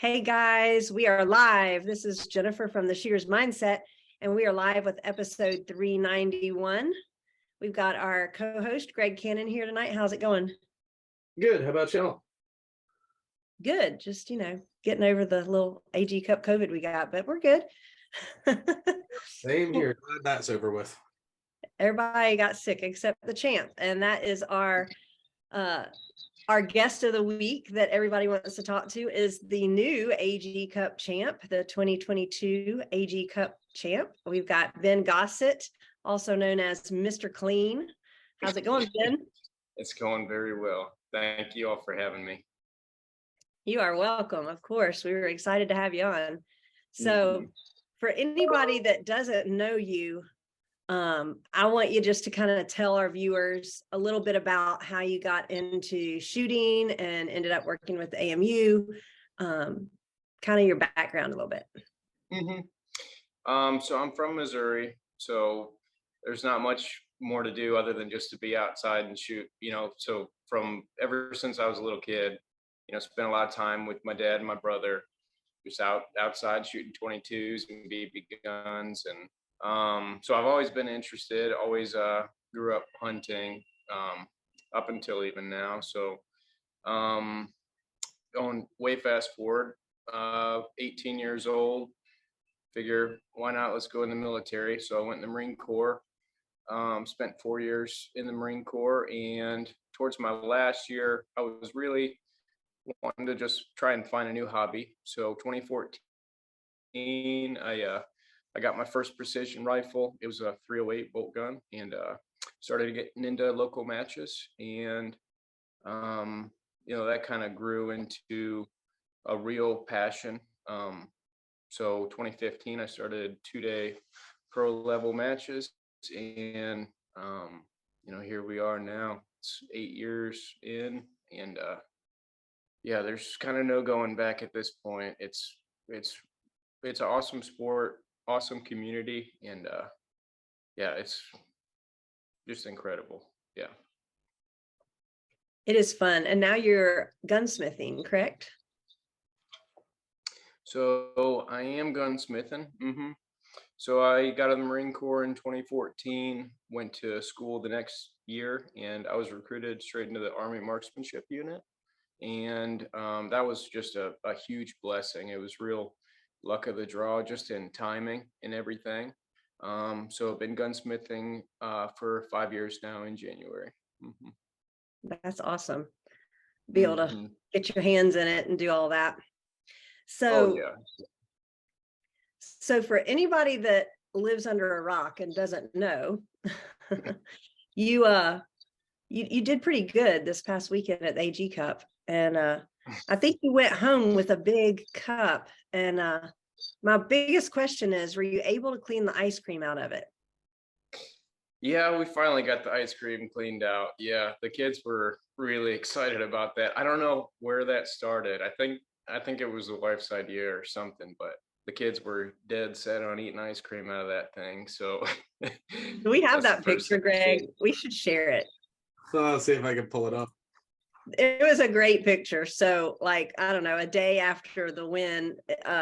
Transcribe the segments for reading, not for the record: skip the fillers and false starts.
Hey guys, we are live. This is Jennifer from the Shears Mindset, and we are live with episode 391. We've got our co-host Greg Cannon here tonight. How's it going? Good. How about y'all? Good. Just, getting over the little AG Cup COVID we got, but we're good. Same here. Glad that's over with. Everybody got sick except the champ, and that is our guest of the week that everybody wants to talk to is the new AG Cup champ, the 2022 AG Cup champ. We've got Ben Gossett, also known as Mr. Clean. How's it going, Ben? It's going very well. Thank you all for having me. You are welcome. Of course, we were excited to have you on. So for anybody that doesn't know you, I want you just to kind of tell our viewers a little bit about how you got into shooting and ended up working with the AMU, kind of your background a little bit. So I'm from Missouri, so there's not much more to do other than just to be outside and shoot, so from ever since I was a little kid, spent a lot of time with my dad and my brother, just outside shooting 22s and BB guns. And so I've always been interested, always grew up hunting up until even now. So going way fast forward, 18 years old, figure why not, let's go in the military. So I went in the Marine Corps, spent 4 years in the Marine Corps, and towards my last year, I was really wanting to just try and find a new hobby. So 2014, I got my first precision rifle. It was a 308 bolt gun, and started getting into local matches. And that kind of grew into a real passion. So 2015, I started 2-day pro level matches, and here we are now. It's 8 years in, and there's kind of no going back at this point. It's an awesome sport, awesome community, and it's just incredible. Yeah, It is fun. And now you're gunsmithing, correct? So I am gunsmithing. So I got out of the Marine Corps in 2014, went to school the next year, and I was recruited straight into the Army Marksmanship Unit. And that was just a huge blessing. It was real luck of the draw, just in timing and everything. So I've been gunsmithing for 5 years now in January. That's awesome. Be able to get your hands in it and do all that. So, so for anybody that lives under a rock and doesn't know, you did pretty good this past weekend at the AG Cup. And I think you went home with a big cup. And my biggest question is, were you able to clean the ice cream out of it? Yeah, we finally got the ice cream cleaned out. Yeah, the kids were really excited about that. I don't know where that started. I think it was the wife's idea or something, but the kids were dead set on eating ice cream out of that thing. So do we have that picture, Greg? We should share it. So I'll see if I can pull it up. It was a great picture. So I don't know, a day after the win,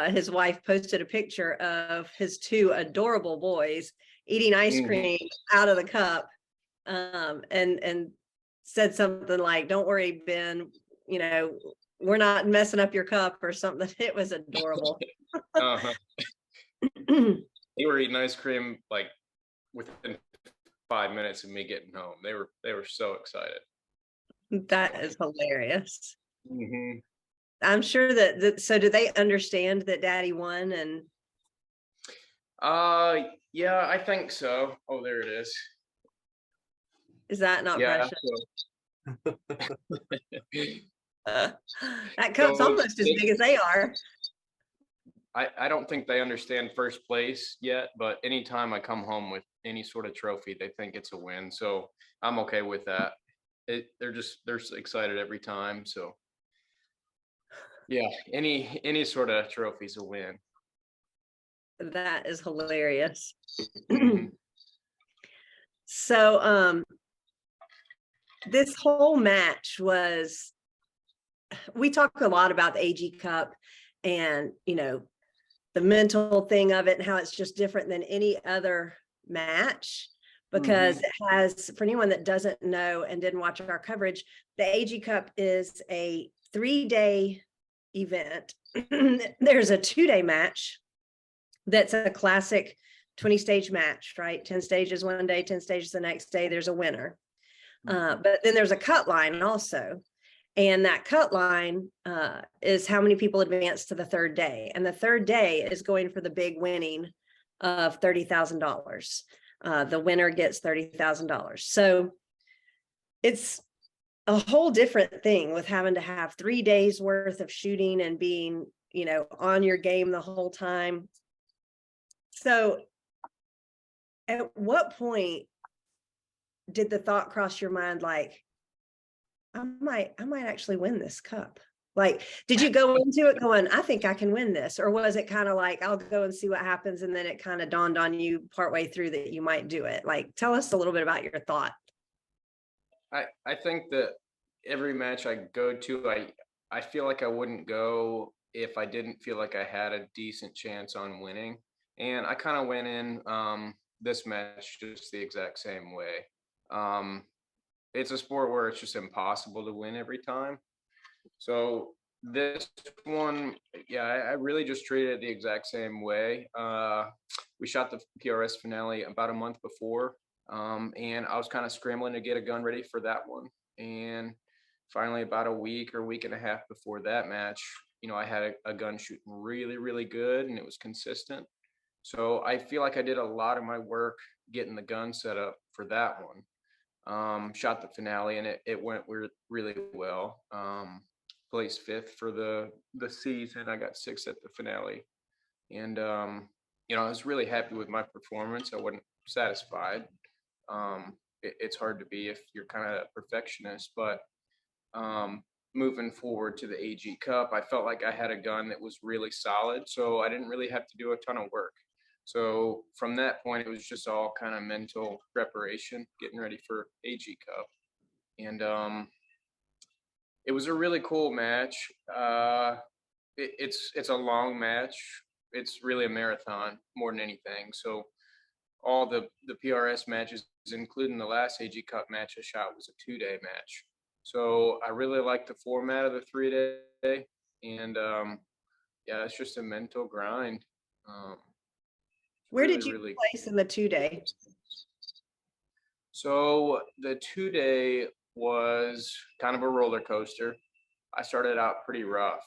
his wife posted a picture of his two adorable boys eating ice cream out of the cup, and said something like, "Don't worry, Ben, we're not messing up your cup," or something. It was adorable. They were eating ice cream like within 5 minutes of me getting home. They were so excited. That is hilarious. I'm sure that so do they understand that Daddy won? And yeah, I think so. Oh, there it is. Is that not precious? So, that cup's almost as big as they are. I don't think they understand first place yet, but anytime I come home with any sort of trophy, they think it's a win. So I'm okay with that. They're excited every time. So yeah, any sort of trophy's a win. That is hilarious. So this whole match was, we talk a lot about the AG Cup, and, the mental thing of it and how it's just different than any other match, because it has, for anyone that doesn't know and didn't watch our coverage, the AG Cup is a 3-day event. There's a 2-day match that's a classic 20-stage match, right? 10 stages one day, 10 stages the next day. There's a winner. But then there's a cut line also. And that cut line is how many people advance to the third day. And the third day is going for the big winning of $30,000. The winner gets $30,000. So it's a whole different thing with having to have 3 days worth of shooting and being, on your game the whole time. So at what point did the thought cross your mind, like, I might actually win this cup? Like, did you go into it going, I think I can win this? Or was it kind of like, I'll go and see what happens, and then it kind of dawned on you partway through that you might do it? Like, tell us a little bit about your thought. I think that every match I go to, I feel like I wouldn't go if I didn't feel like I had a decent chance on winning. And I kind of went in this match just the exact same way. It's a sport where it's just impossible to win every time. So this one, yeah, I really just treated it the exact same way. We shot the PRS finale about a month before, and I was kind of scrambling to get a gun ready for that one. And finally, about a week or week and a half before that match, I had a gun shooting really, really good, and it was consistent. So I feel like I did a lot of my work getting the gun set up for that one. Shot the finale, and it went really well. Placed 5th for the season. I got 6th at the finale, and I was really happy with my performance. I wasn't satisfied. It's hard to be if you're kind of a perfectionist, but moving forward to the AG Cup, I felt like I had a gun that was really solid, so I didn't really have to do a ton of work. So from that point, it was just all kind of mental preparation, getting ready for AG Cup. And it was a really cool match. It's a long match. It's really a marathon more than anything. So all the PRS matches, including the last AG Cup match I shot, was a 2-day match. So I really like the format of the 3-day. And yeah, it's just a mental grind. Where really, did you really place in the 2-day? So the 2-day was kind of a roller coaster. I started out pretty rough.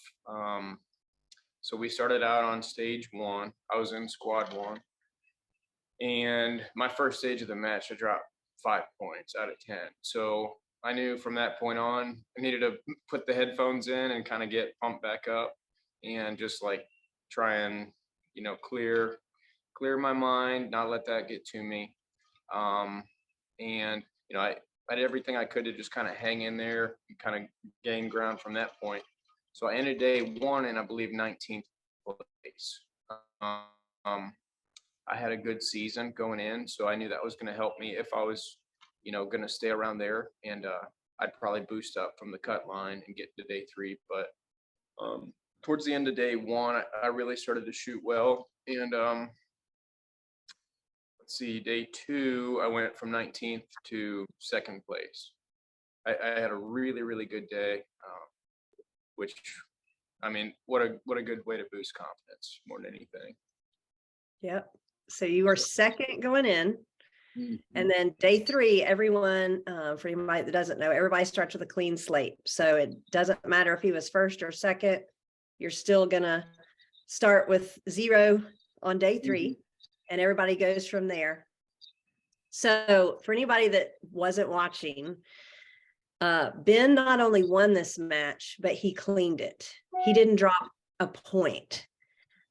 So we started out on stage 1. I was in squad 1. And my first stage of the match, I dropped 5 points out of 10. So I knew from that point on, I needed to put the headphones in and kind of get pumped back up and just like try and, clear my mind, not let that get to me. And, I did everything I could to just kind of hang in there and kind of gain ground from that point. So I ended day 1 in, I believe, 19th place. I had a good season going in, so I knew that was going to help me if I was, going to stay around there. And I'd probably boost up from the cut line and get to day 3. But towards the end of day 1, I really started to shoot well. And let's see, day 2, I went from 19th to 2nd place. I had a really, really good day, which, I mean, what a good way to boost confidence more than anything. Yep. So you were 2nd going in. Mm-hmm. And then day 3, everyone, for anybody that doesn't know, everybody starts with a clean slate. So it doesn't matter if he was 1st or 2nd, you're still going to start with 0 on day 3, and everybody goes from there. So for anybody that wasn't watching, Ben not only won this match, but he cleaned it. He didn't drop a point.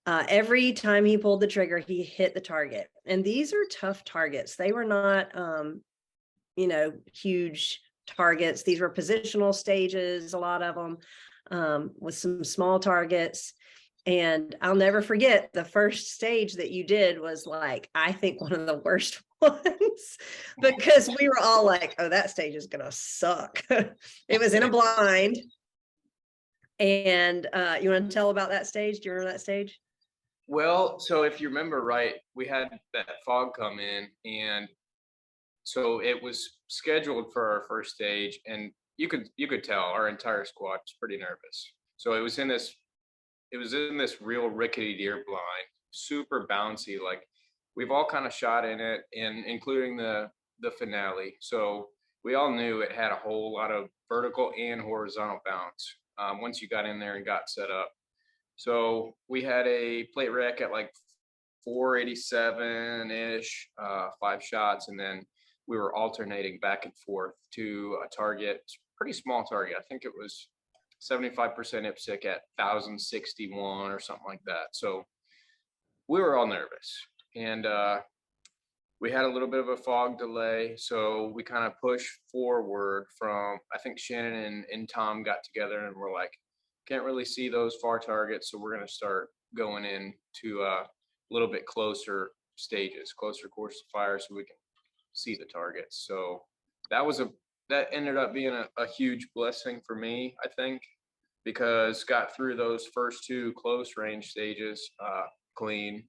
Every time he pulled the trigger, he hit the target. And these are tough targets. They were not, huge targets. These were positional stages, a lot of them, with some small targets. And I'll never forget the first stage that you did was like, I think one of the worst ones, because we were all like, oh, that stage is going to suck. It was in a blind. And you want to tell about that stage? Do you remember that stage? Well, so if you remember right, we had that fog come in, and so it was scheduled for our first stage, and you could tell our entire squad was pretty nervous. So it was in this real rickety deer blind, super bouncy. Like we've all kind of shot in it, and including the finale. So we all knew it had a whole lot of vertical and horizontal bounce once you got in there and got set up. So we had a plate rec at like 487 ish, 5 shots, and then we were alternating back and forth to a target, pretty small target. I think it was 75% IPSC at 1061 or something like that. So we were all nervous, and we had a little bit of a fog delay. So we kind of pushed forward from, I think Shannon and Tom got together and we're like, can't really see those far targets. So we're going to start going in to a little bit closer stages, closer course of fire so we can see the targets. So that ended up being a huge blessing for me, I think, because got through those first two close range stages clean,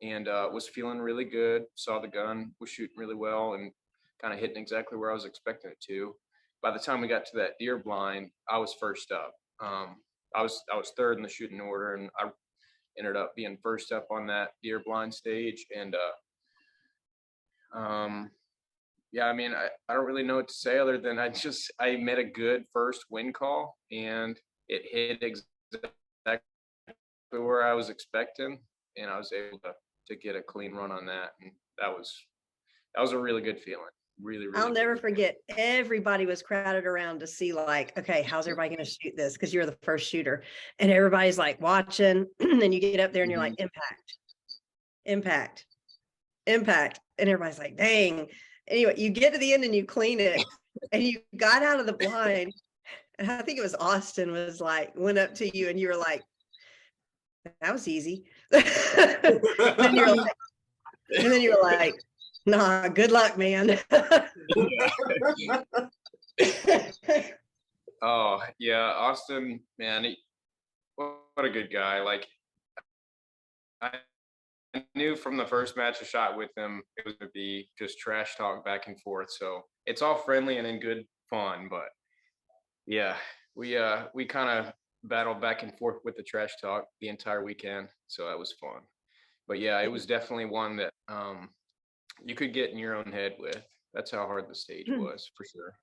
and was feeling really good. Saw the gun was shooting really well and kind of hitting exactly where I was expecting it to. By the time we got to that deer blind, I was first up. I was third in the shooting order, and I ended up being first up on that deer blind stage. And yeah, I mean, I don't really know what to say other than I made a good first wind call, and it hit exactly where I was expecting, and I was able to get a clean run on that, and that was a really good feeling. Really, really I'll good never feeling. forget. Everybody was crowded around to see, like, okay, how's everybody going to shoot this? Because you're the first shooter, and everybody's like watching. And you get up there and you're Mhm. like, impact, impact, impact, and everybody's like, dang. Anyway, you get to the end and you clean it, and you got out of the blind. And I think it was Austin was like, went up to you, and you were like, that was easy. then you're like, and then you were like, nah, good luck, man. Oh yeah, Austin, man, what a good guy. Like I knew from the first match I shot with him, it was gonna be just trash talk back and forth. So it's all friendly and in good fun, but yeah, we kind of battled back and forth with the trash talk the entire weekend, so that was fun. But yeah, it was definitely one that you could get in your own head with. That's how hard the stage was, for sure.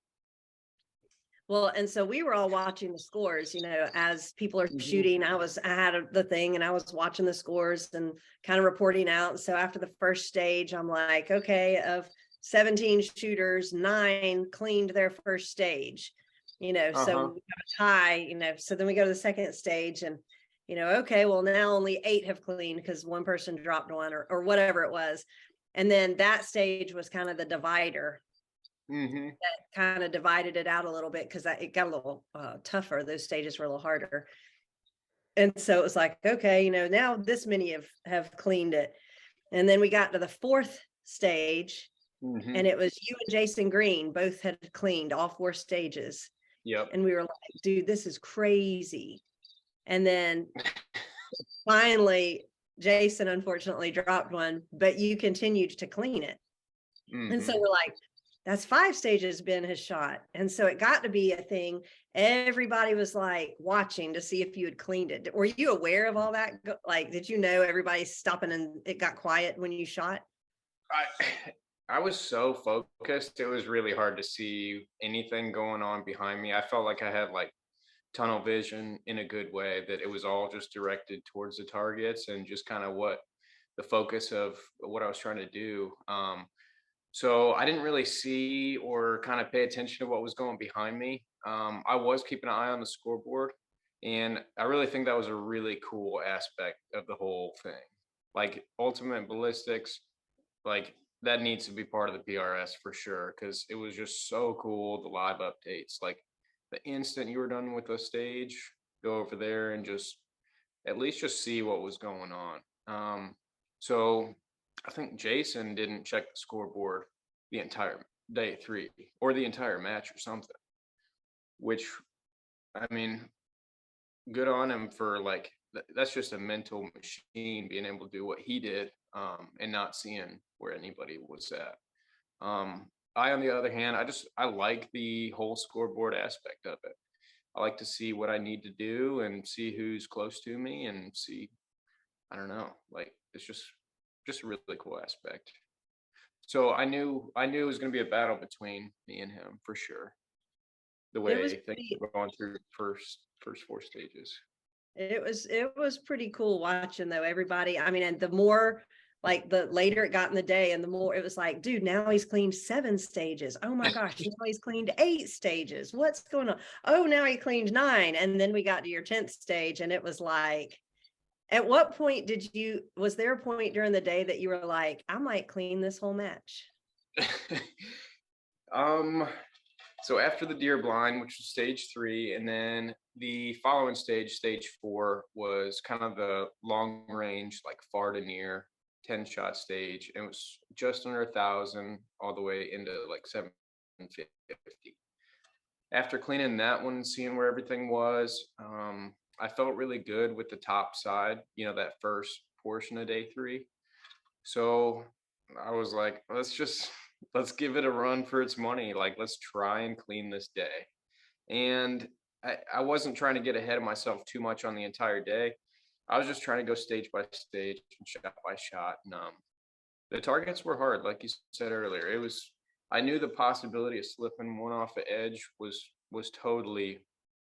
Well, and so we were all watching the scores, as people are Mhm. shooting. I had the thing and I was watching the scores and kind of reporting out. So after the first stage, I'm like, okay, of 17 shooters, 9 cleaned their first stage, so Uh-huh. we have a tie, so then we go to the second stage and, okay, well, now only 8 have cleaned because one person dropped one or whatever it was. And then that stage was kind of the divider, Mhm. kind of divided it out a little bit because it got a little tougher. Those stages were a little harder. And so it was like, okay, now this many have cleaned it. And then we got to the fourth stage, and Mhm. it was you and Jason Green both had cleaned all 4 stages. Yep. And we were like, dude, this is crazy. And then finally, Jason unfortunately dropped one, but you continued to clean it. And so Mhm. we're like, that's 5 stages Ben has shot. And so it got to be a thing. Everybody was like watching to see if you had cleaned it. Were you aware of all that? Like, did you know everybody's stopping and it got quiet when you shot? I I was so focused, it was really hard to see anything going on behind me. I felt like I had like tunnel vision in a good way, that it was all just directed towards the targets and just kind of what the focus of what I was trying to do. So I didn't really see or kind of pay attention to what was going behind me. I was keeping an eye on the scoreboard, and I really think that was a really cool aspect of the whole thing. Like ultimate ballistics, like that needs to be part of the PRS for sure, because it was just so cool. The live updates, like the instant you were done with the stage, go over there and just at least just see what was going on. So I think Jason didn't check the scoreboard the entire day 3 or the entire match or something, which I mean, good on him for like that's just a mental machine being able to do what he did, and not seeing where anybody was at. I, on the other hand, I like the whole scoreboard aspect of it. I like to see what I need to do and see who's close to me and see, I don't know, like it's just a really cool aspect. So I knew it was going to be a battle between me and him for sure. The It was way things pretty, were going through the first four stages. it was pretty cool watching though, everybody. I mean, and the more like the later it got in the day and the more it was like, dude, now he's cleaned 7 stages. Oh my gosh, now he's cleaned 8 stages. What's going on? Oh, now he cleaned 9. And then we got to your 10th stage and it was like, at what point was there a point during the day that you were like, I might clean this whole match? um, so after the deer blind, which was stage 3, and then the following stage, stage 4, was kind of the long range, like far to near 10-shot stage. And it was just under 1,000 all the way into like 750. After cleaning that one, seeing where everything was, I felt really good with the top side, that first portion of day 3. So I was like, let's give it a run for its money. Like, let's try and clean this day. And I wasn't trying to get ahead of myself too much on the entire day. I was just trying to go stage by stage and shot by shot. And the targets were hard, like you said earlier. I knew the possibility of slipping one off the edge was totally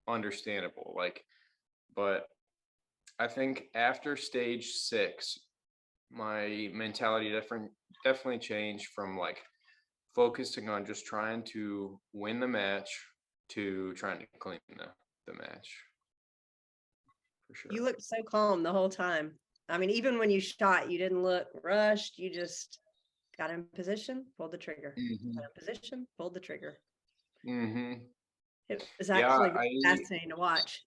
understandable. Like, but I think after stage 6, my mentality definitely changed from like focusing on just trying to win the match to trying to clean the match for sure. You looked so calm the whole time. I mean, even when you shot, you didn't look rushed. You just got in position, pulled the trigger. Mhm. Got in position, pulled the trigger. Mhm. It was Yeah, actually fascinating to watch.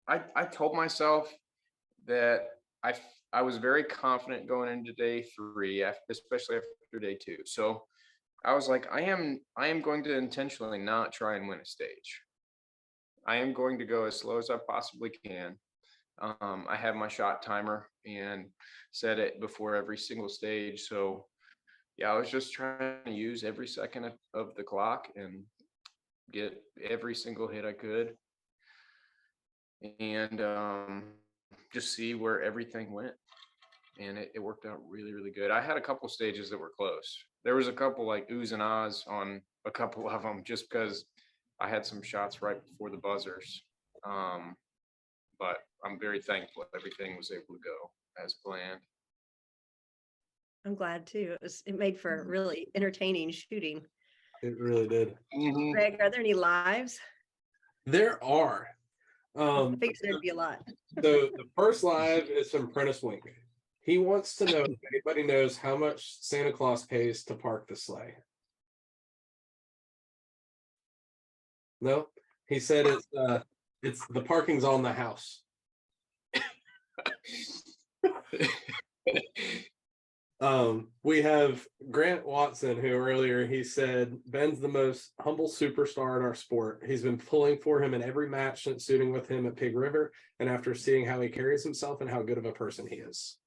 I told myself that I was very confident going into day 3, especially after day 2. So I was like, I am going to intentionally not try and win a stage. I am going to go as slow as I possibly can. I have my shot timer and set it before every single stage. So yeah, I was just trying to use every second of the clock and get every single hit I could, and just see where everything went. And it worked out really, really good. I had a couple stages that were close. There was a couple like oohs and ahs on a couple of them just because I had some shots right before the buzzers. Um, but I'm very thankful everything was able to go as planned. I'm glad too. It made for really entertaining shooting. It really did. Mhm. Greg, are there any lives? There are. I think there'd be a lot. The first live is from Prentice Wink. He wants to know if anybody knows how much Santa Claus pays to park the sleigh. No, he said it's the parking's on the house. We have Grant Watson, who earlier he said Ben's the most humble superstar in our sport. He's been pulling for him in every match since shooting with him at Pig River, and after seeing how he carries himself and how good of a person he is.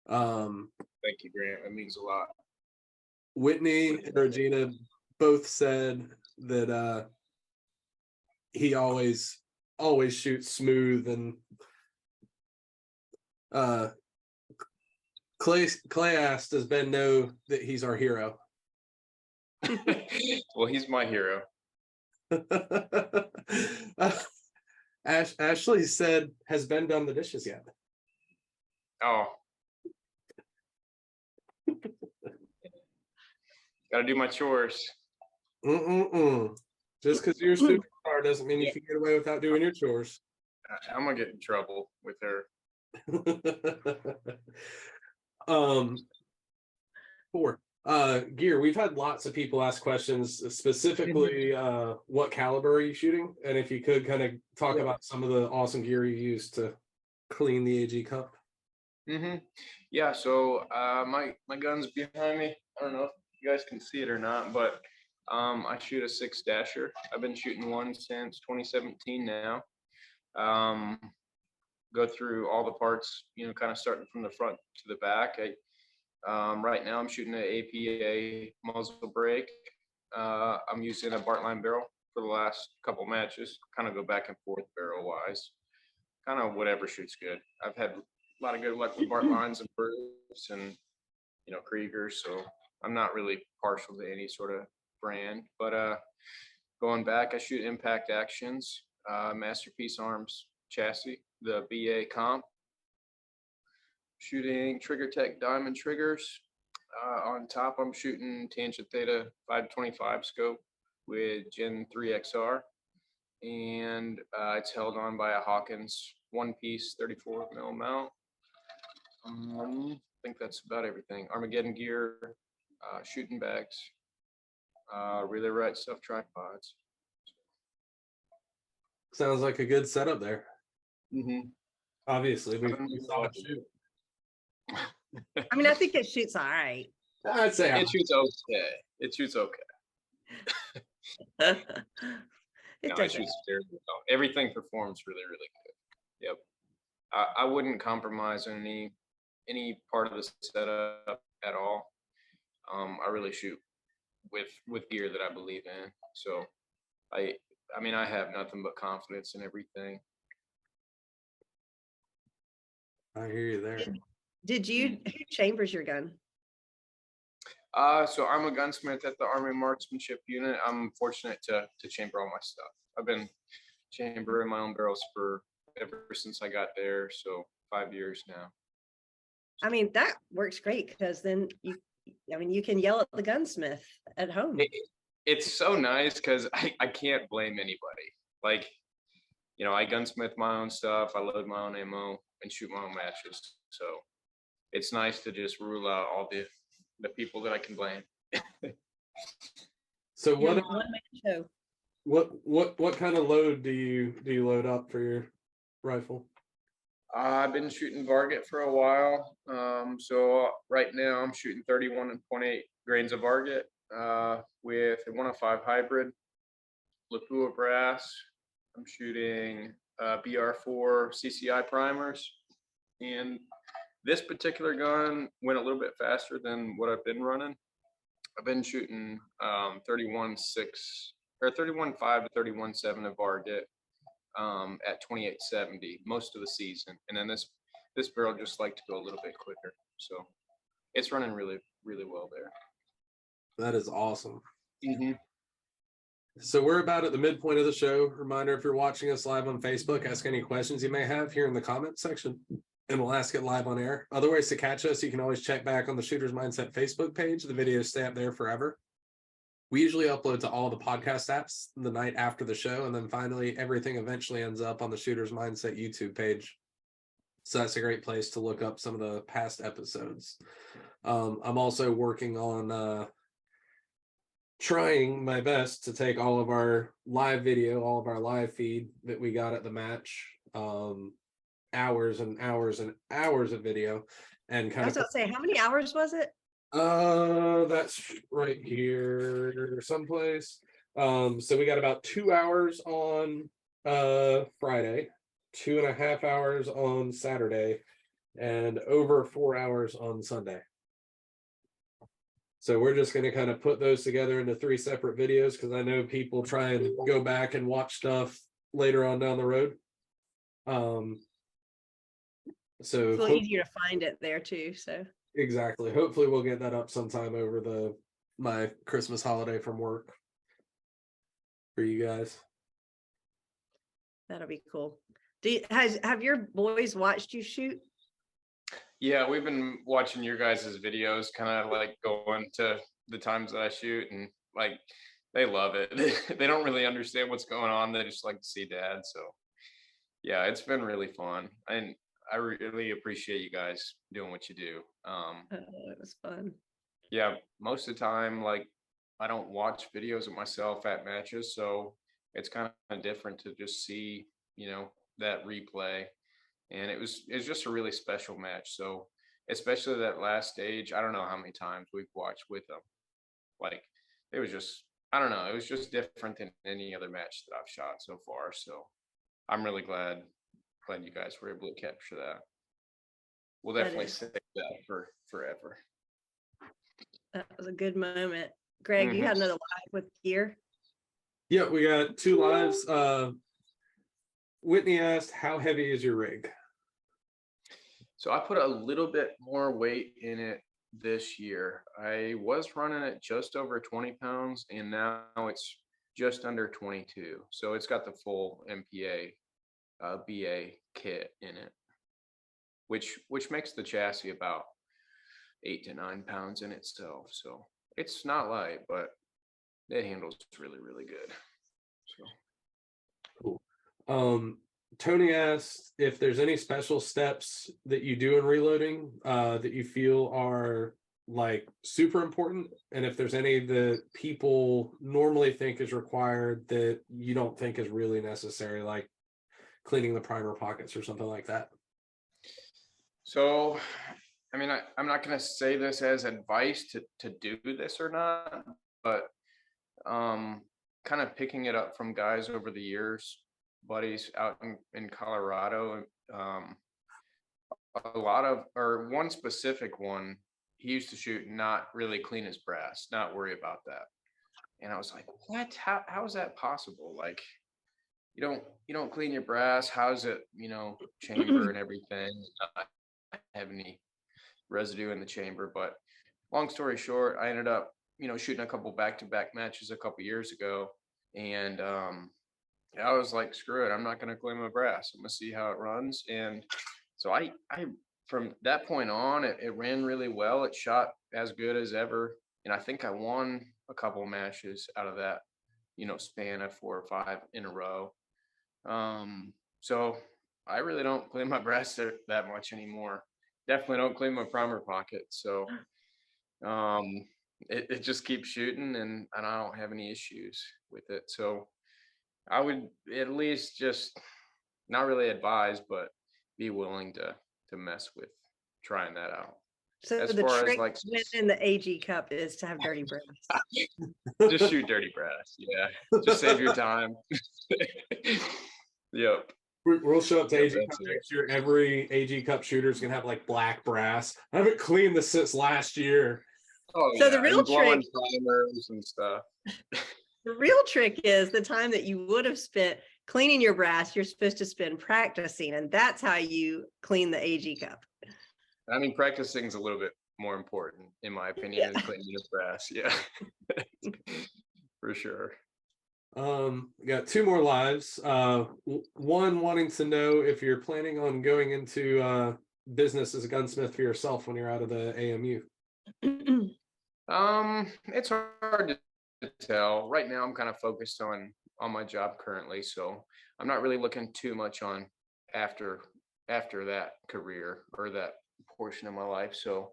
Thank you, Grant. That means a lot. Whitney and Regina both said that he always shoots smooth, and Clay asked, does Ben know that he's our hero? Well, he's my hero. Ashley said, has Ben done the dishes yet? Oh. Gotta do my chores. Just because you're a superstar doesn't mean you can get away without doing your chores. I'm gonna get in trouble with her. Gear, we've had lots of people ask questions, specifically what caliber are you shooting, and if you could kind of talk about some of the awesome gear you use to clean the AG Cup. Yeah, so my gun's behind me. I don't know if you guys can see it or not, but I shoot a 6 dasher. I've been shooting one since 2017 now. Um, go through all the parts, kind of starting from the front to the back. Right now I'm shooting an APA muzzle brake. I'm using a Bartline barrel for the last couple matches, kind of go back and forth barrel wise, kind of whatever shoots good. I've had a lot of good luck with Bartlines and Bruce and, Kriegers. So I'm not really partial to any sort of brand, but, going back, I shoot Impact Actions, Masterpiece Arms chassis, the BA comp, shooting Trigger Tech Diamond triggers. On top, I'm shooting Tangent Theta 525 scope with Gen 3 XR, and it's held on by a Hawkins one-piece 34 mil mount. I think that's about everything. Armageddon gear, shooting bags, really right stuff tripods. Sounds like a good setup there. Mm-hmm. Obviously, we saw it shoot. I mean, I think it shoots all right. I'd say It shoots okay. It shoots okay. It No, it does. shoots terribly well. Everything performs really, really good. Yep. I wouldn't compromise on any part of the setup at all. I really shoot with gear that I believe in. So I mean, I have nothing but confidence in everything. I hear you there. Did you, who chambers your gun? So I'm a gunsmith at the Army Marksmanship Unit. I'm fortunate to chamber all my stuff. I've been chambering my own barrels for ever since I got there. So 5 years now. I mean, that works great because then you can yell at the gunsmith at home. It's so nice because I can't blame anybody. Like, I gunsmith my own stuff. I load my own ammo and shoot my own matches. So it's nice to just rule out all the people that I can blame. So You're a one-man show. what kind of load do you load up for your rifle? I've been shooting Varget for a while. So right now I'm shooting 31.8 grains of Varget with a 105 hybrid, Lapua brass. I'm shooting BR4 CCI primers, and this particular gun went a little bit faster than what I've been running. I've been shooting 31.6 or 31.5 to 31.7 of Varget at 28.70 most of the season, and then this barrel just like to go a little bit quicker, so it's running really, really well there. That is awesome. Mm-hmm. So we're about at the midpoint of the show. Reminder, if you're watching us live on Facebook, ask any questions you may have here in the comment section, and we'll ask it live on air. Other ways to catch us, you can always check back on the Shooter's Mindset Facebook page. The videos stay up there forever. We usually upload to all the podcast apps the night after the show, and then finally everything eventually ends up on the Shooter's Mindset YouTube page. So that's a great place to look up some of the past episodes. I'm also working on trying my best to take all of our live video, all of our live feed that we got at the match, hours and hours and hours of video, and I was about to say, how many hours was it? That's right here someplace. So we got about 2 hours on Friday, 2.5 hours on Saturday, and over 4 hours on Sunday. So we're just going to kind of put those together into 3 separate videos because I know people try and go back and watch stuff later on down the road. So It's a little easier to find it there too. So exactly. Hopefully we'll get that up sometime over my Christmas holiday from work for you guys. that'll be cool. Have your boys watched you shoot? Yeah, we've been watching your guys' videos, kind of like going to the times that I shoot, and like they love it. They don't really understand what's going on. They just like to see Dad. So yeah, it's been really fun, and I really appreciate you guys doing what you do. It was fun. Yeah, most of the time, like I don't watch videos of myself at matches, so it's kind of different to just see, that replay. And it's just a really special match. So especially that last stage, I don't know how many times we've watched with them. Like it was just, I don't know. It was just different than any other match that I've shot so far. So I'm really glad you guys were able to capture that. We'll definitely save that for forever. That was a good moment. Greg, you had another live with gear? Yeah, we got 2 lives. Whitney asked, how heavy is your rig? So I put a little bit more weight in it this year. I was running it just over 20 pounds, and now it's just under 22. So it's got the full MPA BA kit in it, which makes the chassis about 8 to 9 pounds in itself. So it's not light, but it handles really, really good. So cool. Tony asked if there's any special steps that you do in reloading that you feel are like super important, and if there's any that people normally think is required that you don't think is really necessary, like cleaning the primer pockets or something like that. So, I mean, I'm not going to say this as advice to do this or not, but kind of picking it up from guys over the years, buddies out in Colorado, a lot of, or one specific one, he used to shoot, not really clean his brass, not worry about that. And I was like, what? How is that possible? Like, you don't clean your brass. How's it, chamber and everything, not have any residue in the chamber? But long story short, I ended up, shooting a couple back-to-back matches a couple years ago. And I was like, screw it. I'm not going to clean my brass. I'm going to see how it runs. And so I from that point on, it ran really well. It shot as good as ever. And I think I won a couple matches out of that, span of 4 or 5 in a row. So I really don't clean my brass that much anymore. Definitely don't clean my primer pocket. So it just keeps shooting, and I don't have any issues with it. So I would at least just not really advise, but be willing to mess with trying that out. So as the far trick as like to win in the AG Cup is to have dirty brass. just shoot dirty brass. Yeah, just save your time. Yep. We'll show up to AG That's Cup it. next year. Every AG Cup shooter is gonna have like black brass. I haven't cleaned this since last year. Oh, So yeah, the real and blowing trick, primers and stuff. the real trick is the time that you would have spent cleaning your brass, you're supposed to spend practicing, and that's how you clean the AG Cup. I mean, practicing is a little bit more important, in my opinion, than cleaning your brass. Yeah, for sure. We got 2 more lives. One wanting to know if you're planning on going into business as a gunsmith for yourself when you're out of the AMU. It's hard to tell. Right now, I'm kind of focused on my job currently, so I'm not really looking too much on after that career or that portion of my life. So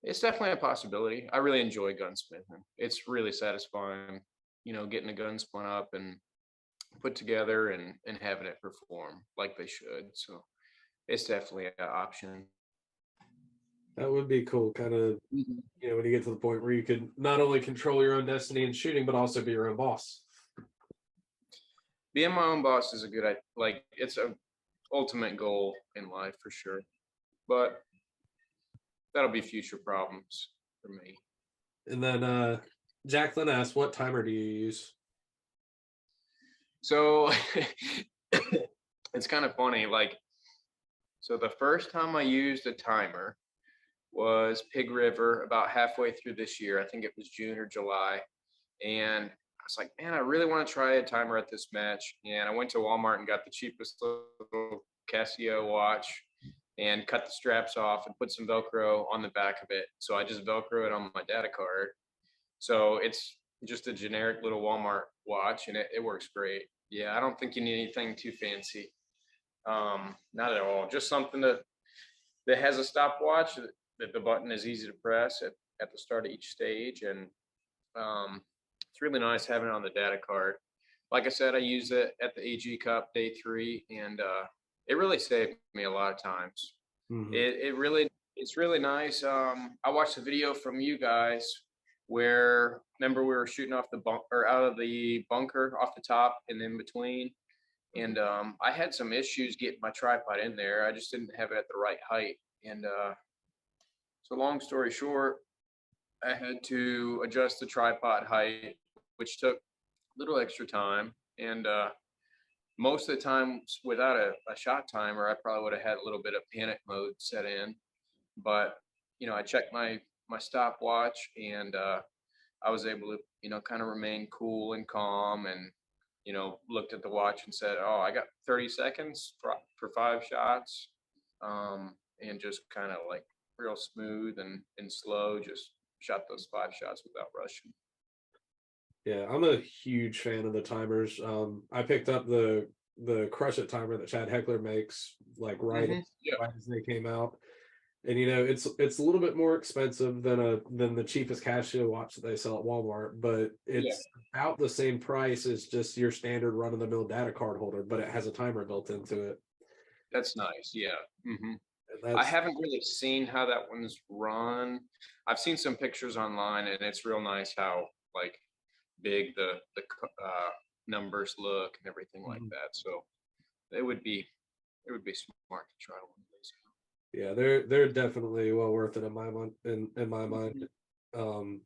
it's definitely a possibility. I really enjoy gunsmithing. It's really satisfying, getting a gun spun up and put together and having it perform like they should. So it's definitely an option. That would be cool, kind of, when you get to the point where you could not only control your own destiny in shooting, but also be your own boss. Being my own boss is a good, it's a ultimate goal in life for sure. But that'll be future problems for me. And then Jacqueline asked, what timer do you use? So it's kind of funny. So the first time I used a timer was Pig River about halfway through this year. I think it was June or July. And I was like, man, I really want to try a timer at this match. And I went to Walmart and got the cheapest little Casio watch and cut the straps off and put some Velcro on the back of it. So I just Velcro it on my data card. So it's just a generic little Walmart watch, and it works great. Yeah, I don't think you need anything too fancy. Not at all. Just something that has a stopwatch that the button is easy to press at the start of each stage. And it's really nice having it on the data card. Like I said, I used it at the AG Cup day 3, and it really saved me a lot of times. Mm-hmm. It's really nice. I watched a video from you guys where remember we were shooting off the bunk or out of the bunker off the top and in between. And I had some issues getting my tripod in there. I just didn't have it at the right height. And so long story short, I had to adjust the tripod height, which took a little extra time. And most of the time without a shot timer, I probably would have had a little bit of panic mode set in. But, I checked my stopwatch, and I was able to, kind of remain cool and calm, and, looked at the watch and said, oh, I got 30 seconds for 5 shots. And just kind of like real smooth and slow, just shot those 5 shots without rushing. Yeah, I'm a huge fan of the timers. I picked up the Crush It timer that Chad Heckler makes, like right as they came out. And it's a little bit more expensive than the cheapest Casio watch that they sell at Walmart, but it's about the same price as just your standard run-of-the-mill data card holder, but it has a timer built into it. That's nice. Yeah. I haven't really seen how that one's run. I've seen some pictures online, and it's real nice how like big the numbers look and everything like that. So it would be smart to try one of those. Yeah, they're definitely well worth it in my mind. In my mind, I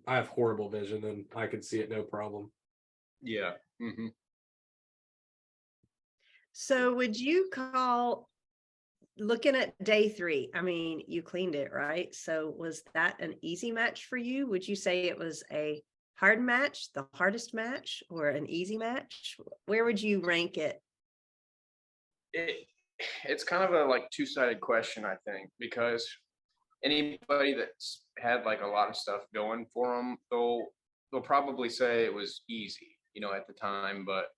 have horrible vision, and I can see it no problem. Yeah. So would you call, looking at day 3, I mean, you cleaned it, right? So was that an easy match for you? Would you say it was a hard match, the hardest match, or an easy match? Where would you rank it? It's kind of a like two-sided question, I think, because anybody that's had like a lot of stuff going for them, they'll probably say it was easy, at the time. But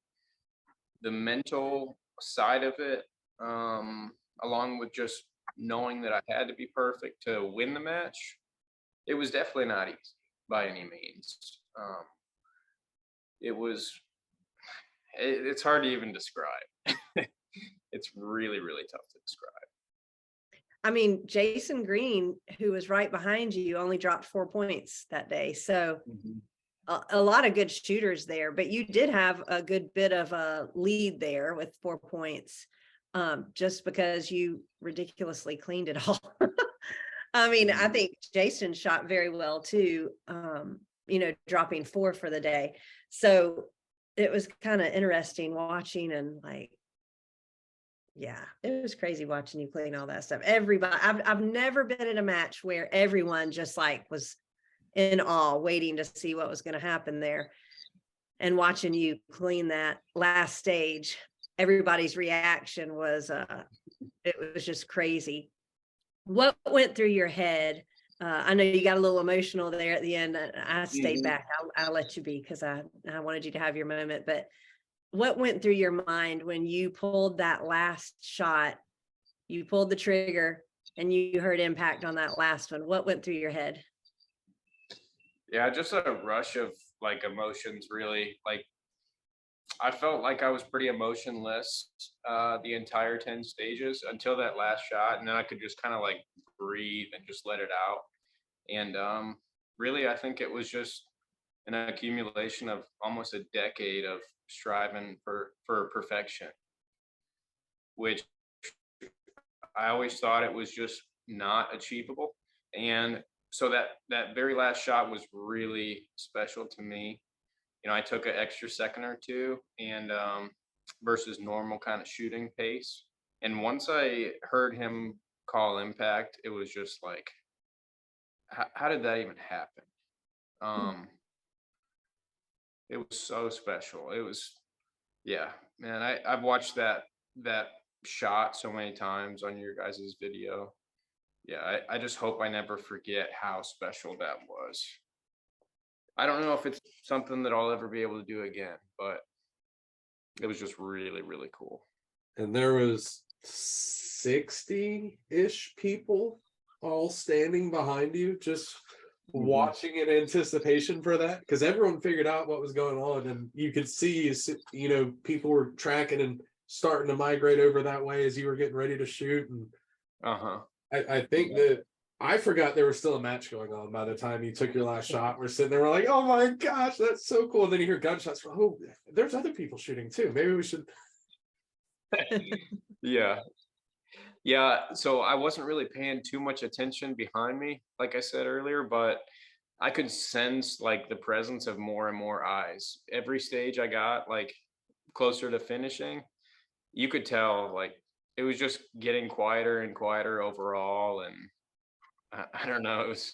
the mental side of it, along with just knowing that I had to be perfect to win the match, it was definitely not easy by any means. It's hard to even describe. It's really, really tough to describe. I mean, Jason Green, who was right behind you, only dropped 4 points that day. So a lot of good shooters there, but you did have a good bit of a lead there with 4 points, just because you ridiculously cleaned it all. I mean, I think Jason shot very well too, dropping 4 for the day. So it was kind of interesting watching, and like, yeah, it was crazy watching you clean all that stuff. Everybody, I've never been in a match where everyone just like was in awe, waiting to see what was going to happen there. And watching you clean that last stage, everybody's reaction was, it was just crazy. What went through your head? I know you got a little emotional there at the end. I stayed back. I'll let you be, because I wanted you to have your moment. But what went through your mind when you pulled that last shot? You pulled the trigger and you heard impact on that last one. What went through your head? Yeah, just a rush of like emotions, really. Like, I felt like I was pretty emotionless the entire 10 stages until that last shot, and then I could just kind of like breathe and just let it out. And really, I think it was just an accumulation of almost a decade of striving for perfection, which I always thought it was just not achievable. And so that very last shot was really special to me. I took an extra second or two, and versus normal kind of shooting pace. And once I heard him call impact, it was just like, how did that even happen? It was so special. It was, yeah, man. I've watched that shot so many times on your guys' video. Yeah, I just hope I never forget how special that was. I don't know if it's something that I'll ever be able to do again, but it was just really, really cool. And there was 60-ish people all standing behind you, just watching in anticipation for that, because everyone figured out what was going on, and you could see, people were tracking and starting to migrate over that way as you were getting ready to shoot. And I think that I forgot there was still a match going on by the time you took your last shot. We're sitting there, we're like, oh my gosh, that's so cool. And then you hear gunshots. Oh, there's other people shooting too. Maybe we should. Yeah. Yeah. So I wasn't really paying too much attention behind me, like I said earlier, but I could sense like the presence of more and more eyes. Every stage I got like closer to finishing, you could tell like it was just getting quieter and quieter overall. And I don't know, it was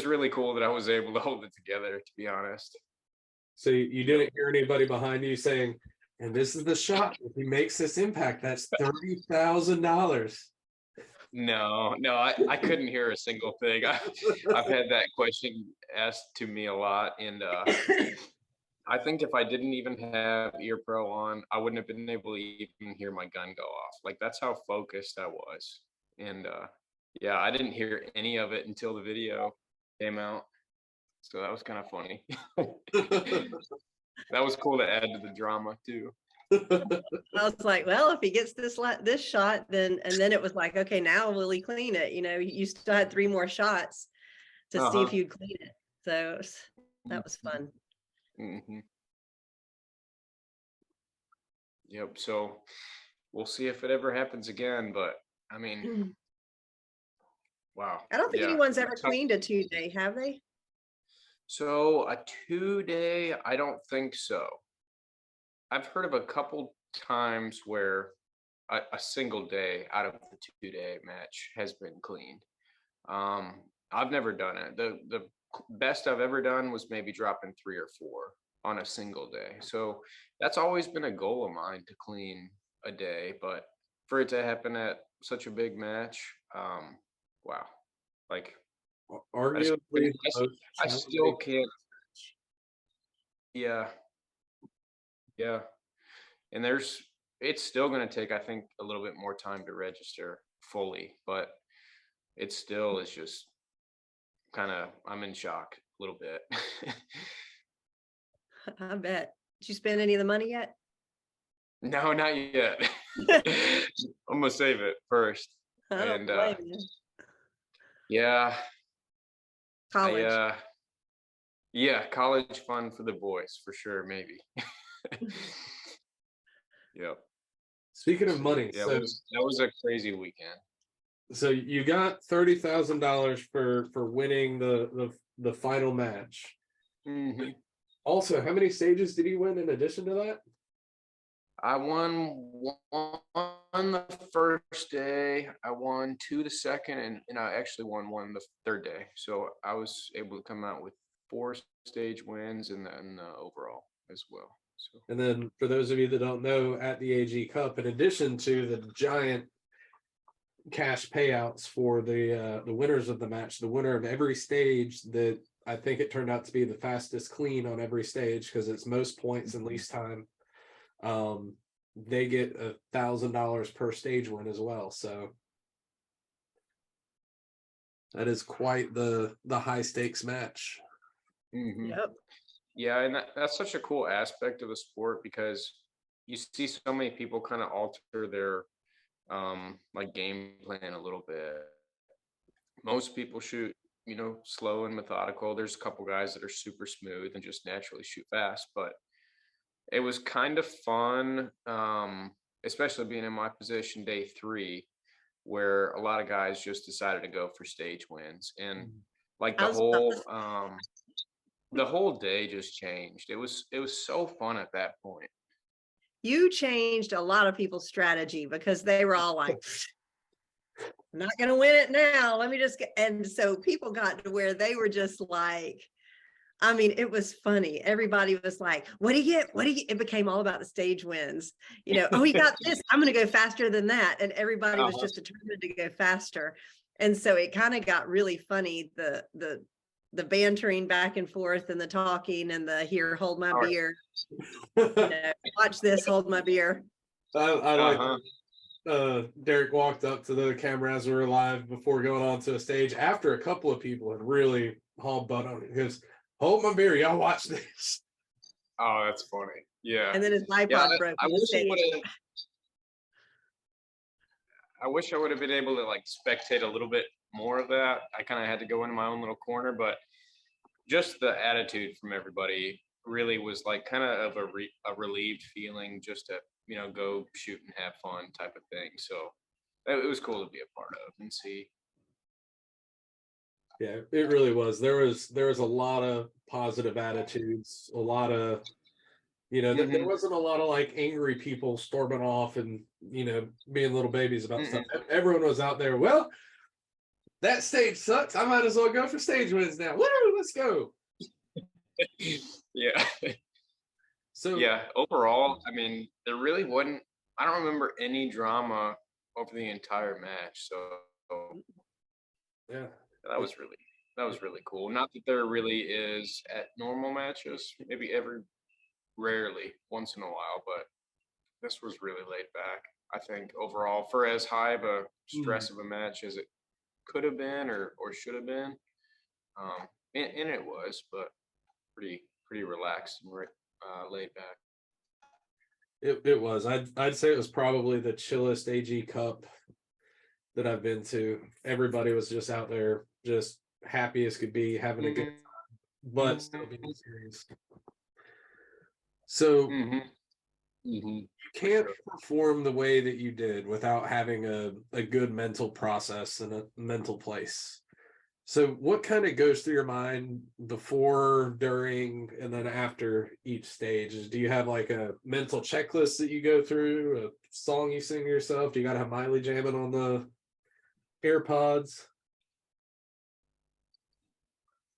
really cool that I was able to hold it together, to be honest. So you didn't hear anybody behind you saying, and this is the shot. If he makes this impact, that's $30,000. No, no, I couldn't hear a single thing. I've had that question asked to me a lot, and I think if I didn't even have ear pro on, I wouldn't have been able to even hear my gun go off. Like that's how focused I was. And yeah, I didn't hear any of it until the video came out. So that was kind of funny. That was cool to add to the drama too. I was like, well, if he gets this shot, then and then it was like, okay, now will he clean it? You know, you still had 3 more shots to see if you'd clean it. So that was fun. Mm-hmm. Yep. So we'll see if it ever happens again. But I mean, wow. I don't think Yeah. anyone's ever cleaned a 2-day, have they? So a 2-day, I don't think so. I've heard of a couple times where a single day out of the 2-day match has been cleaned. I've never done it. The best I've ever done was maybe dropping 3 or 4 on a single day. So that's always been a goal of mine to clean a day, but for it to happen at such a big match, wow. Like Arguably, the most I still challenging. can't. Yeah. Yeah. And it's still going to take, I think, a little bit more time to register fully, but it still is just kind of, I'm in shock a little bit. I bet. Did you spend any of the money yet? No, not yet. I'm gonna save it first. I don't And blame you. yeah, College. yeah, college fun for the boys for sure, maybe. Yep. Speaking of money, Yeah, so that was a crazy weekend. so you got $30,000 for winning the final match. Hmm. Also, how many stages did you win in addition to that? I won one the first day. I won 2 the second, and I actually won 1 the third day. So I was able to come out with 4 stage wins and then the overall as well. So And then for those of you that don't know, at the AG Cup, in addition to the giant cash payouts for the winners of the match, the winner of every stage that I think it turned out to be the fastest clean on every stage because it's most points and least time. They get $1,000 per stage win as well. So that is quite the high stakes match. Yep. yeah, and that's such a cool aspect of the sport because you see so many people kind of alter their like game plan a little bit. Most people shoot, slow and methodical. There's a couple guys that are super smooth and just naturally shoot fast, but it was kind of fun, especially being in my position day 3, where a lot of guys just decided to go for stage wins, and like I was about the whole day just changed. It was so fun at that point. You changed a lot of people's strategy because they were all like, I'm not going to win it now. Let me just get, and so people got to where they were just like, I mean, it was funny. Everybody was like, what do you get? What do you get? It became all about the stage wins. Oh, he got this. I'm going to go faster than that. And everybody was just determined to go faster. And so it kind of got really funny, the bantering back and forth and the talking and the here, hold my beer. Watch this, hold my beer. I like Derek walked up to the camera as we were live before going on to a stage after a couple of people had really hauled butt on it. He goes, hold my beer, y'all watch this. Oh, that's funny. Yeah. And then his iPod broke. I wish I would have. I wish I would have been able to like spectate a little bit more of that. I kind of had to go into my own little corner, but just the attitude from everybody really was like kind of a relieved feeling just to, go shoot and have fun type of thing. So it was cool to be a part of and see. Yeah, it really was. There was a lot of positive attitudes, a lot of, there Mm-hmm. wasn't a lot of like angry people storming off and, being little babies about stuff. Mm-mm. Everyone was out there. Well, that stage sucks. I might as well go for stage wins now. Woo, let's go. Yeah. So Yeah. Overall, I mean, there really wasn't, I don't remember any drama over the entire match. So yeah, that was really, that was really cool. Not that there really is at normal matches, maybe rarely once in a while, but this was really laid back. I think overall, for as high of a stress of a match as it could have been or should have been, and it was, but pretty relaxed and laid back. it was. I'd say it was probably the chillest AG Cup that I've been to. Everybody was just out there, just happy as could be, having a good time, but still being serious. So Mm-hmm. Mm-hmm. you can't perform the way that you did without having a good mental process and a mental place. So what kind of goes through your mind before, during, and then after each stage? Do you have like a mental checklist that you go through, a song you sing to yourself? Do you got to have Miley jamming on the AirPods?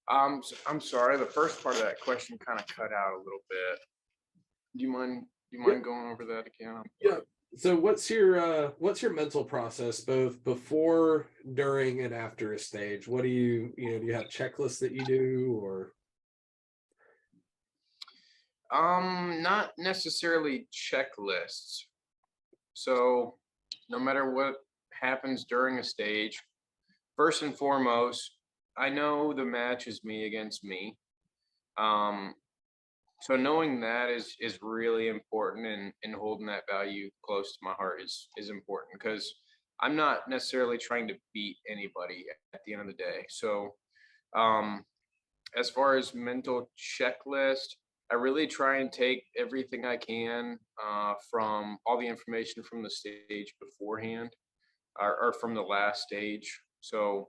I'm sorry. The first part of that question kind of cut out a little bit. Do you mind? Do you Yeah. mind going over that again? Yeah. So what's your mental process both before, during, and after a stage? What do do you have checklists that you do, or Not necessarily checklists. So no matter what happens during a stage, first and foremost, I know the match is me against me. Um, so knowing that is really important, and holding that value close to my heart is important because I'm not necessarily trying to beat anybody at the end of the day. So um, as far as mental checklist, I really try and take everything I can from all the information from the stage beforehand, or from the last stage. So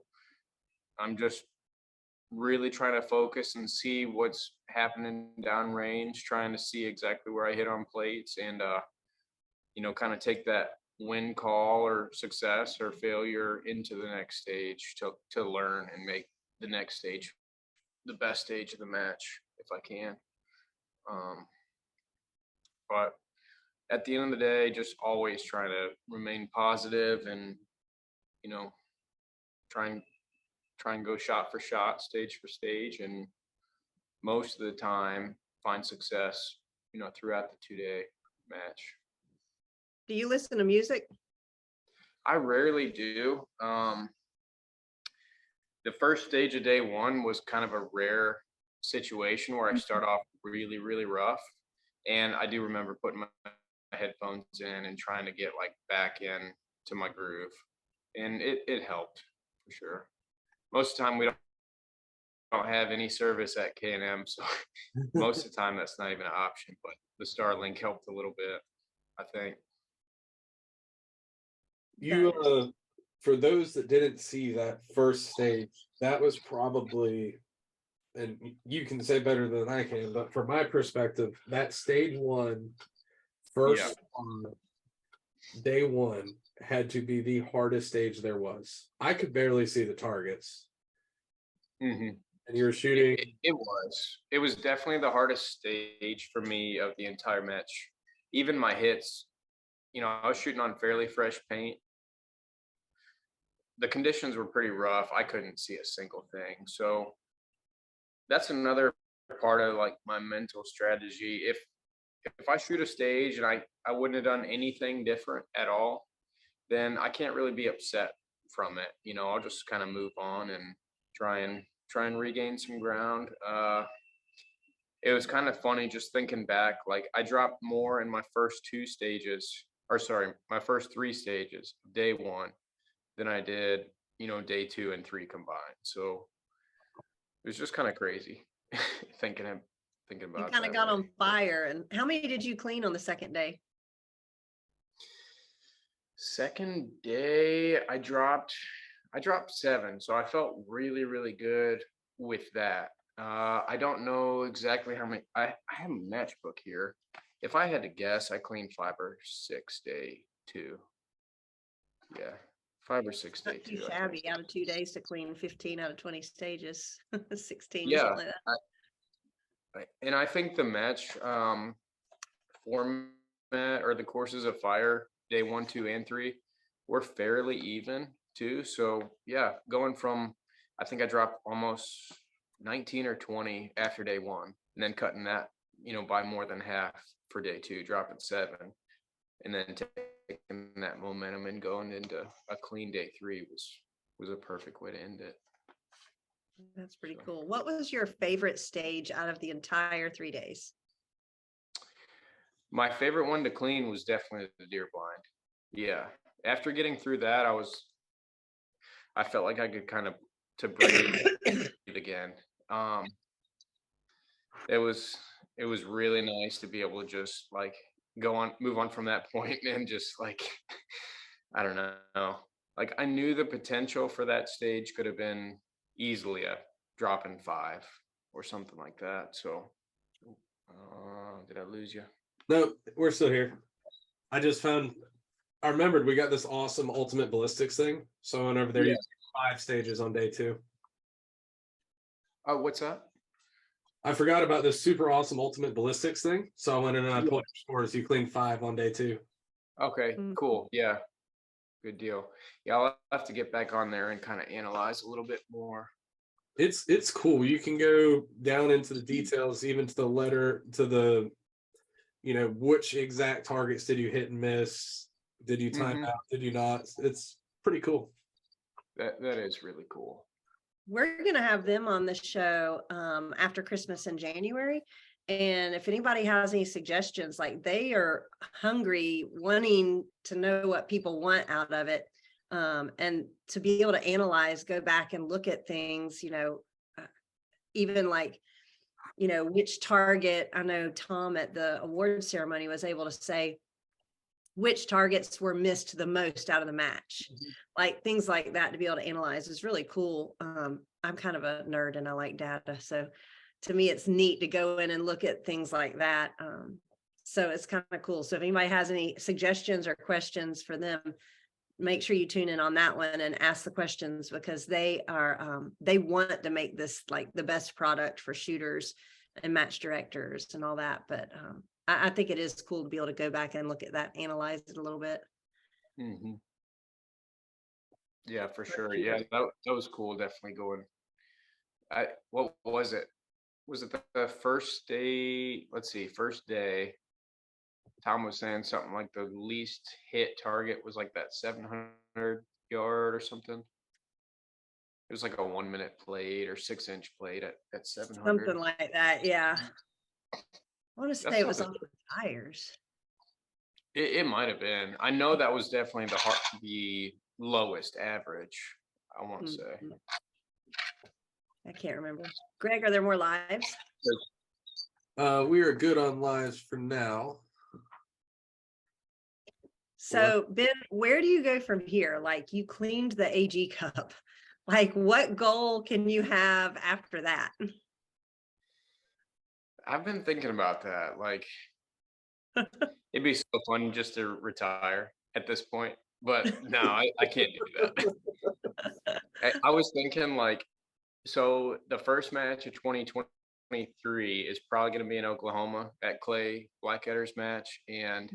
I'm just really trying to focus and see what's happening downrange, trying to see exactly where I hit on plates, and kind of take that win call or success or failure into the next stage to learn and make the next stage the best stage of the match if I can. Um, but at the end of the day, just always trying to remain positive and you know try and go shot for shot, stage for stage, and most of the time find success, throughout the 2 day match. Do you listen to music? I rarely do. The first stage of day one was kind of a rare situation where I start off really, really rough. And I do remember putting my headphones in and trying to get like back in to my groove. And it helped for sure. Most of the time we don't have any service at K&M, so most of the time that's not even an option, but the Starlink helped a little bit, I think. you for those that didn't see that first stage, that was probably, and you can say better than I can, but from my perspective, that stage one, first Yeah. on day one, had to be the hardest stage there was. I could barely see the targets. Mm-hmm. And you were shooting. It was. It was definitely the hardest stage for me of the entire match. Even my hits, I was shooting on fairly fresh paint. The conditions were pretty rough. I couldn't see a single thing. So that's another part of like my mental strategy. If I shoot a stage and I wouldn't have done anything different at all, then I can't really be upset from it. I'll just kind of move on and try and regain some ground. It was kind of funny just thinking back. Like I dropped more in my first two stages my first 3 stages, day 1. Then I did, day 2 and 3 combined. So it was just kind of crazy thinking of, thinking You about kind of that got way. on fire. And how many did you clean on the second day? Second day, I dropped 7, so I felt really, really good with that. I don't know exactly how many. I have a matchbook here. If I had to guess, I cleaned 5 or 6 day 2. Yeah, 5 or 6 day Not too 2, I think. shabby out of 2 days to clean 15 out of 20 stages, 16, Yeah, something like that. and I think the match format or the courses of fire day 1, 2, and 3 were fairly even too. So yeah, going from, I think I dropped almost 19 or 20 after day 1, and then cutting that, by more than half for day 2, dropping 7, and then taking that momentum and going into a clean day 3 was a perfect way to end it. That's pretty So, cool. What was your favorite stage out of the entire 3 days? my favorite one to clean was definitely the deer blind. Yeah. After getting through that, I felt like I could kind of to breathe again. Um, it was really nice to be able to just like move on from that point and just like I don't know. Like I knew the potential for that stage could have been easily a drop in 5 or something like that. So did I lose you? No, we're still here. I remembered we got this awesome ultimate ballistics thing. So I went over there. Yeah. You did 5 stages on day 2. Oh, what's that? I forgot about this super awesome ultimate ballistics thing. So I went in and I Yeah. pulled your scores. You cleaned 5 on day 2. Okay, Mm. cool. Yeah, good deal. Yeah, I'll have to get back on there and kind of analyze a little bit more. It's cool. You can go down into the details, even to the letter, to the, which exact targets did you hit and miss? Did you time Mhm. out? Did you not? It's pretty cool. That is really cool. We're going to have them on the show after Christmas in January. And if anybody has any suggestions, like they are hungry, wanting to know what people want out of it. And to be able to analyze, go back and look at things, even like, which target. I know Tom at the award ceremony was able to say which targets were missed the most out of the match. Like things like that to be able to analyze is really cool. I'm kind of a nerd and I like data. So to me, it's neat to go in and look at things like that. So it's kind of cool. So if anybody has any suggestions or questions for them, make sure you tune in on that one and ask the questions, because they want to make this like the best product for shooters and match directors and all that. But I think it is cool to be able to go back and look at that, analyze it a little bit. Mhm. Yeah, for sure. Yeah, that was cool. Definitely going. What was it? Was it the first day? Let's see, first day. Tom was saying something like the least hit target was like that 700 yard or something. It was like a 1 minute plate or 6-inch plate at 700. Something like that. Yeah. I want to say That's it was not. on the tires. It might have been. I know that was definitely the lowest average, I want to say. Mhm. I can't remember. Greg, are there more lives? We are good on lives for now. So Ben, where do you go from here? Like you cleaned the AG Cup. Like what goal can you have after that? I've been thinking about that. Like, it'd be so fun just to retire at this point. But no, I can't do that. I was thinking like, so the first match of 2023 is probably going to be in Oklahoma at Clay Blackadder's match. And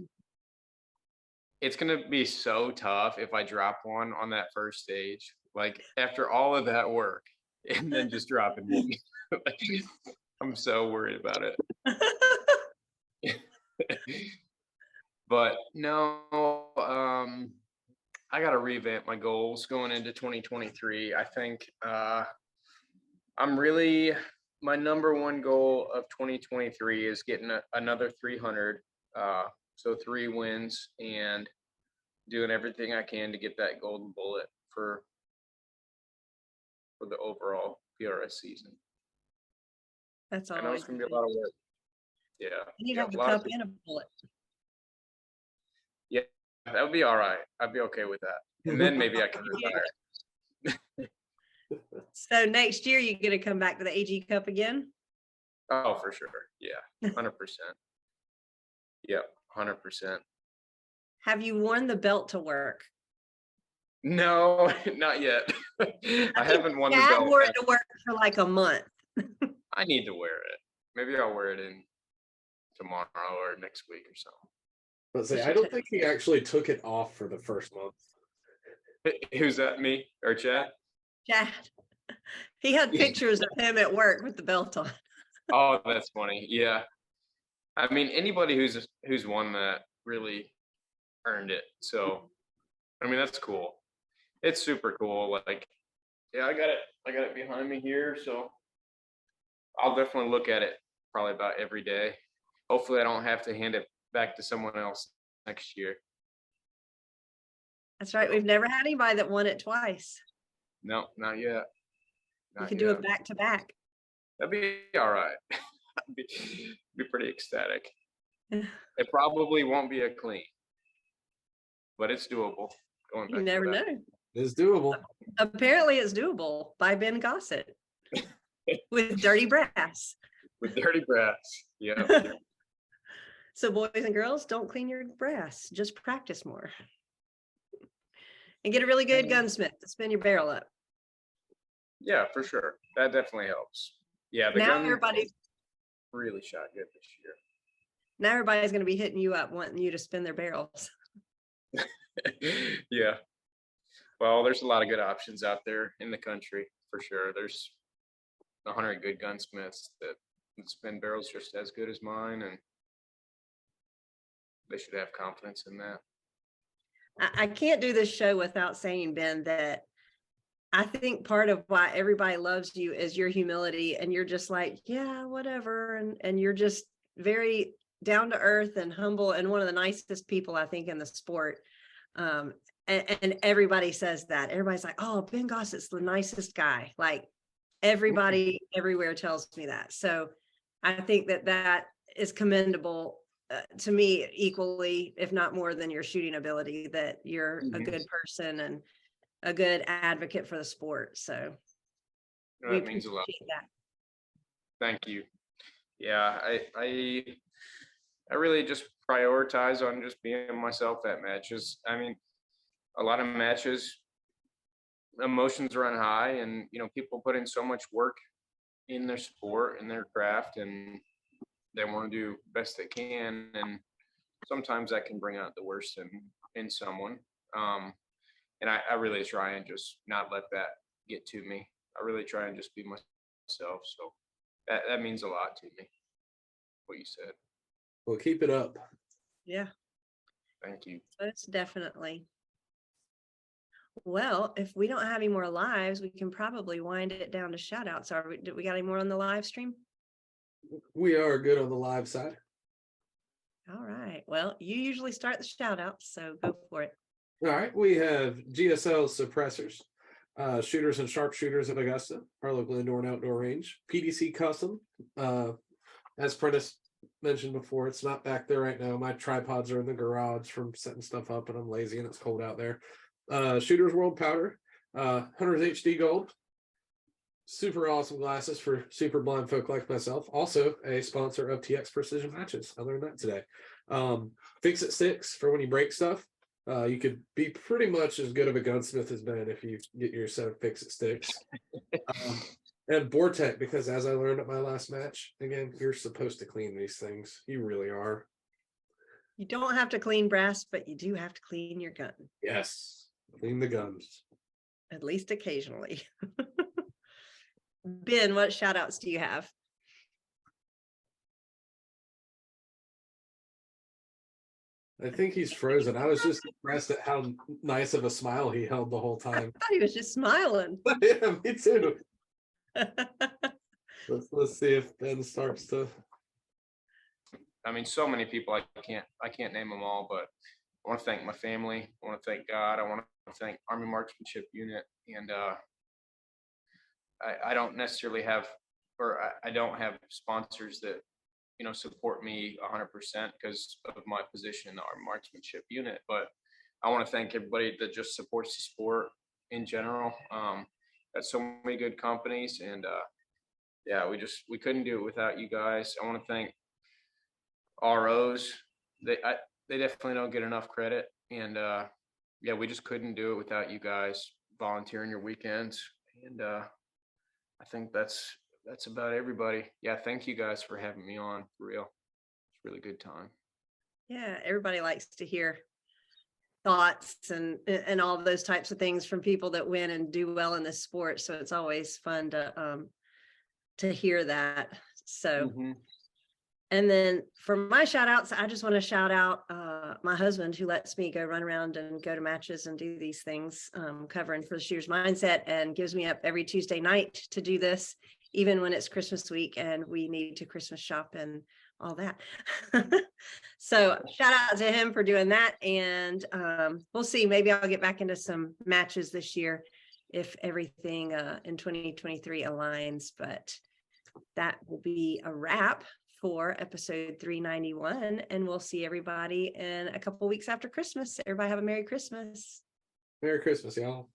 it's going to be so tough if I drop one on that first stage. Like after all of that work and then just dropping one. Like, I'm so worried about it. But no, I got to revamp my goals going into 2023. I think I'm really, my number one goal of 2023 is getting another 300 So 3 wins and doing everything I can to get that golden bullet for the overall PRS season. That's I know it's always gonna be good. a lot of work. Yeah. You'd Yeah, have a a lot of cup and a bullet. yeah, that would be all right. I'd be okay with that. And then maybe I can retire. So next year you're gonna come back to the AG Cup again? Oh, for sure. Yeah, 100%. Yep, 100%. Have you worn the belt to work? No, not yet. I haven't won the Dad belt. wore it to work for like a month. I need to wear it. Maybe I'll wear it in tomorrow or next week or something. But say, I don't think he actually took it off for the first month. Who's that, me or Chad? Chad. He had pictures of him at work with the belt on. Oh, that's funny. Yeah. I mean, anybody who's won that really earned it. So, I mean, that's cool. It's super cool. Like, yeah, I got it behind me here. So I'll definitely look at it probably about every day. Hopefully I don't have to hand it back to someone else next year. That's right. We've never had anybody that won it twice. No, not yet. You could do it back to back. That'd be all right. I'd be pretty ecstatic. It probably won't be a clean, but it's doable. Going back You never to know. that. It's doable. Apparently it's doable by Ben Gossett with dirty brass. With dirty brass. Yeah. So boys and girls, don't clean your brass. Just practice more. And get a really good gunsmith to spin your barrel up. Yeah, for sure. That definitely helps. Yeah, the Now gun everybody's really shot good this year. Now everybody's going to be hitting you up wanting you to spin their barrels. Yeah. Well, there's a lot of good options out there in the country for sure. There's 100 good gunsmiths that spin barrels just as good as mine, and they should have confidence in that. I can't do this show without saying, Ben, that I think part of why everybody loves you is your humility, and you're just like, yeah, whatever. And you're just very down to earth and humble and one of the nicest people, I think, in the sport. And everybody says that. Everybody's like, oh, Ben Gossett's the nicest guy. Like everybody everywhere tells me that. So I think that is commendable to me equally, if not more than your shooting ability, that you're a good person and a good advocate for the sport. So That means a lot. That. Thank you. Yeah, I really just prioritize on just being myself at matches. I mean, a lot of matches, emotions run high, and people put in so much work in their sport and their craft, and they want to do best they can, and sometimes that can bring out the worst in someone. And I really try and just not let that get to me. I really try and just be myself. So that means a lot to me, what you said. Well, keep it up. Yeah. Thank you. Most definitely. Well, if we don't have any more lives, we can probably wind it down to shout outs. Do we got any more on the live stream? We are good on the live side. All right. Well, you usually start the shout outs, so go for it. All right. We have GSL Suppressors, Shooters and Sharpshooters of Augusta, our local indoor and outdoor range. PDC Custom, as Prentice mentioned before, it's not back there right now. My tripods are in the garage from setting stuff up, and I'm lazy and it's cold out there. Shooters World Powder, Hunters HD Gold, super awesome glasses for super blind folk like myself. Also a sponsor of TX Precision Matches. I learned that today. Fix It Sticks for when you break stuff. You could be pretty much as good of a gunsmith as Ben if you get your set of Fix It Sticks. And Vortec, because as I learned at my last match, again, you're supposed to clean these things. You really are. You don't have to clean brass, but you do have to clean your gun. Yes, clean the guns. At least occasionally. Ben, what shout outs do you have? I think he's frozen. I was just impressed at how nice of a smile he held the whole time. I thought he was just smiling. Yeah, me too. Let's see if Ben starts to. I mean, so many people, I can't name them all, but I want to thank my family. I want to thank God. I want to thank Army Marksmanship Unit. And I don't necessarily have, or I don't have sponsors that, support me 100% because of my position in the Army Marksmanship Unit. But I want to thank everybody that just supports the sport in general. Got so many good companies, and yeah, we couldn't do it without you guys. I want to thank ROs. They definitely don't get enough credit, and yeah, we just couldn't do it without you guys volunteering your weekends. And I think that's about everybody. Yeah, thank you guys for having me on, for real. It's a really good time. Yeah, everybody likes to hear thoughts and all those types of things from people that win and do well in this sport. So it's always fun to hear that. So and then for my shout outs, I just want to shout out my husband, who lets me go run around and go to matches and do these things, covering for the Shooters Mindset, and gives me up every Tuesday night to do this, even when it's Christmas week and we need to Christmas shop and all that. So shout out to him for doing that. And we'll see, maybe I'll get back into some matches this year if everything in 2023 aligns. But that will be a wrap for episode 391, and we'll see everybody in a couple weeks after Christmas. Everybody have a Merry Christmas. Merry Christmas, y'all.